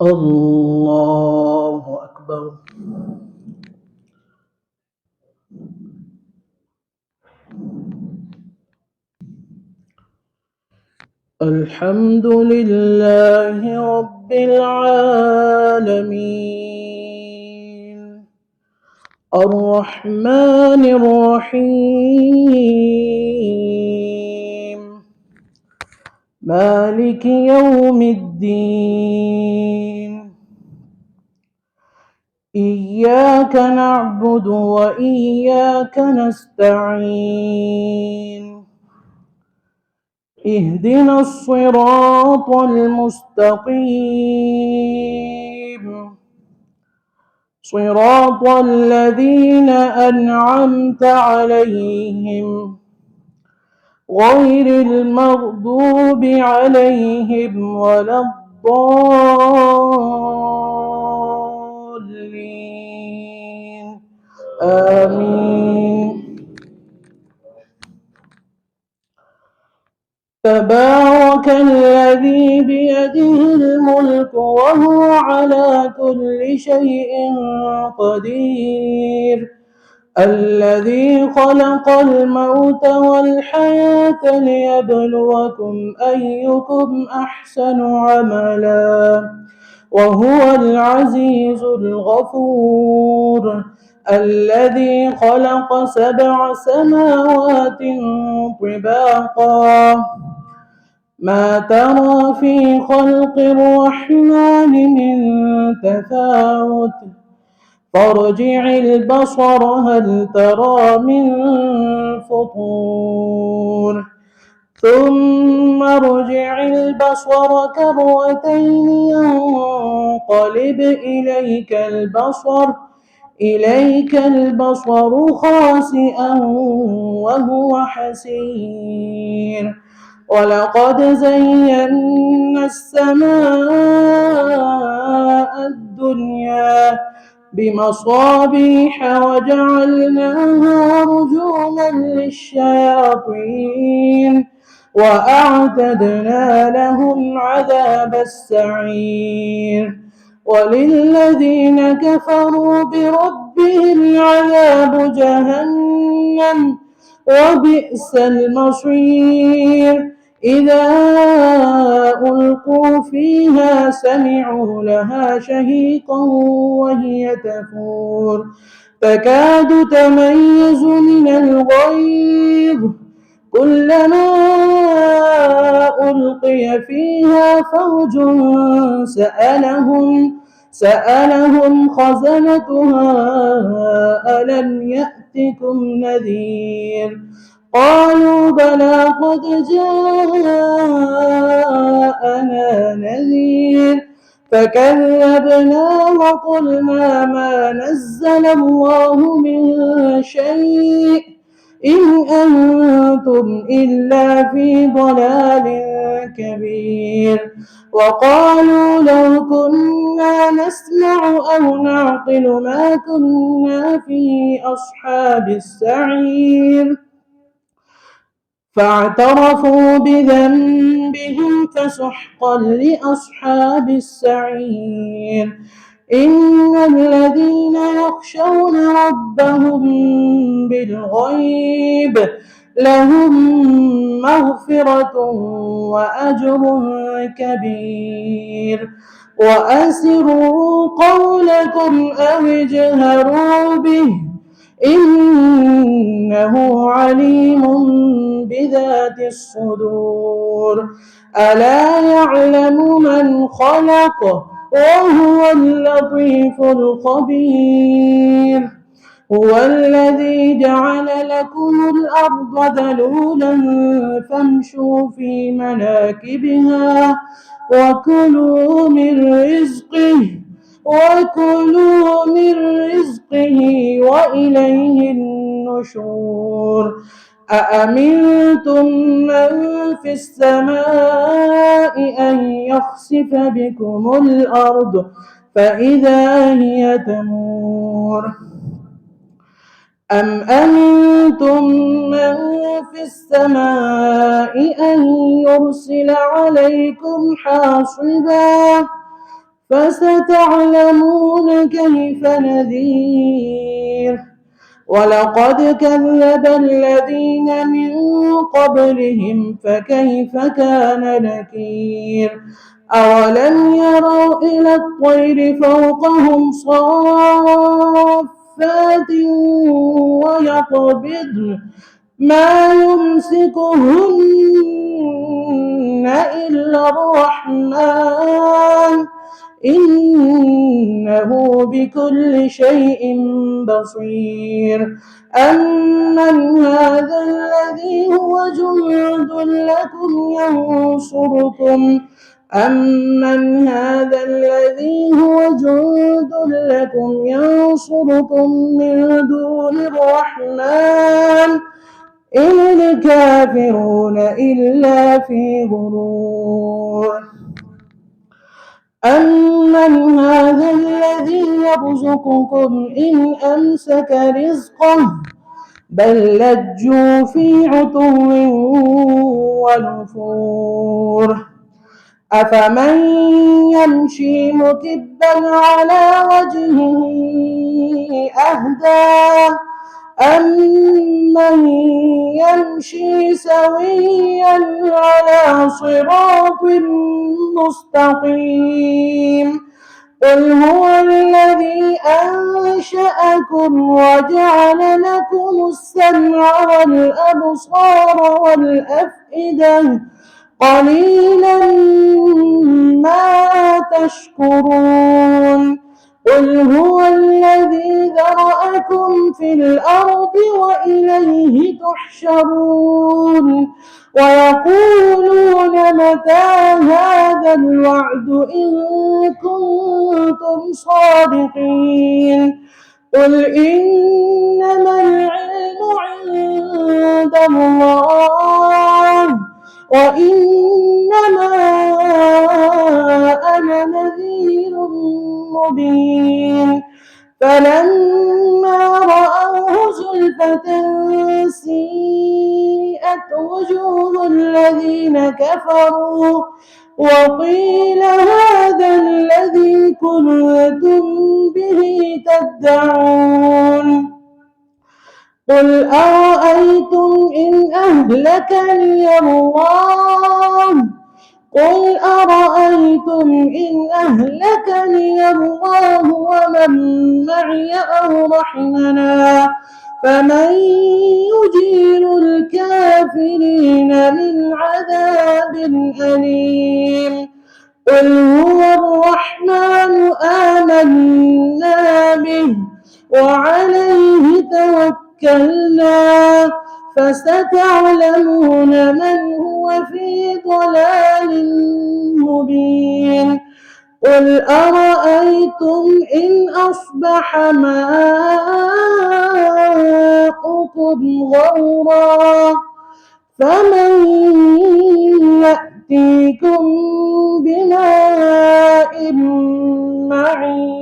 الله أكبر. الحمد لله رب العالمين الرحمن الرحيم مالك يوم الدين إياك نعبد وإياك نستعين اهدنا الصراط المستقيم صراط الذين أنعمت عليهم غير المغضوب عليهم ولا الضالين آمين. تبارك الذي بيده الملك وهو على كل شيء قدير الذي خلق الموت والحياة ليبلوكم أيكم أحسن عملا وهو العزيز الغفور الذي خلق 7 سماوات طباقا ما ترى في خلق الرحمن من تفاوت فارجع البصر هل ترى من فطور ثم ارجع البصر كرتين ينقلب إليك البصر خاسئا وهو حسير ولقد زينا السماء الدنيا بمصابيح وجعلناها رجوما للشياطين وأعتدنا لهم عذاب السعير وللذين كفروا بربهم عذاب جهنم وبئس المصير إذا ألقوا فيها سمعوا لها شهيقا وهي تفور تكاد تميز من الغيظ كلما ألقي فيها فوج سألهم خزنتها ألم يأتكم نذير قالوا بلى قد جاءنا نذير فكذبنا وقلنا ما نزل الله من شيء إن أنتم إلا في ضلال كبير وقالوا لو كنا نسمع أو نعقل ما كنا في أصحاب السعير فاعترفوا بذنبهم فسحقا لأصحاب السعير إن الذين يخشون ربهم بالغيب لهم مغفرة وأجر كبير وأسروا قولكم أو اجهروا به إنه عليم بذات الصدور ألا يعلم من خلق وهو اللطيف الخبير هو الذي جعل لكم الأرض ذلولا فامشوا في مناكبها وكلوا من رزقه وإليه النشور أأمنتم من في السماء أن يخسف بكم الأرض فإذا هي تمور أم أمنتم من في السماء أن يرسل عليكم حاصبا فستعلمون كيف نذير. ولقد كذب الذين من قبلهم فكيف كان نكير. أولم يروا إلى الطير فوقهم صافات ويقبضن ما يمسكهن إلا الرحمن إنه بكل شيء بصير. أمن هذا الذي هو جند لكم ينصركم أمن هذا الذي هو جند لكم ينصركم من دون الرحمن إن الكافرون إلا في غرور. أمن هذا الذي يرزقكم إن أمسك رزقه بل لجوا في عتو ونفور. أفمن يمشي مكبا على وجهه أهدى أمن يمشي سويا على صراط مستقيم. قل هو الذي أنشأكم وجعل لكم السمع والأبصار والأفئدة قليلا ما تشكرون. قل هو الذي ذرأكم في الأرض وإليه تحشرون. ويقولون متى هذا الوعد إن كنتم صادقين. قل إنما العلم عند الله وإنما أنا نذير مبين. فلما رأوه زلفة سيئت وجوه الذين كفروا وقيل هذا الذي كنتم به تدعون. قل أرأيتم إن أهلكني الله ومن معي أو رحمنا فمن يجير الكافرين من عذاب أليم. قل هو الرحمن آمنا به وعليه توكلنا فستعلمون من هو في ضلال مبين. قل أرأيتم إن أصبح ماؤكم غورا فمن يأتيكم بماء معين.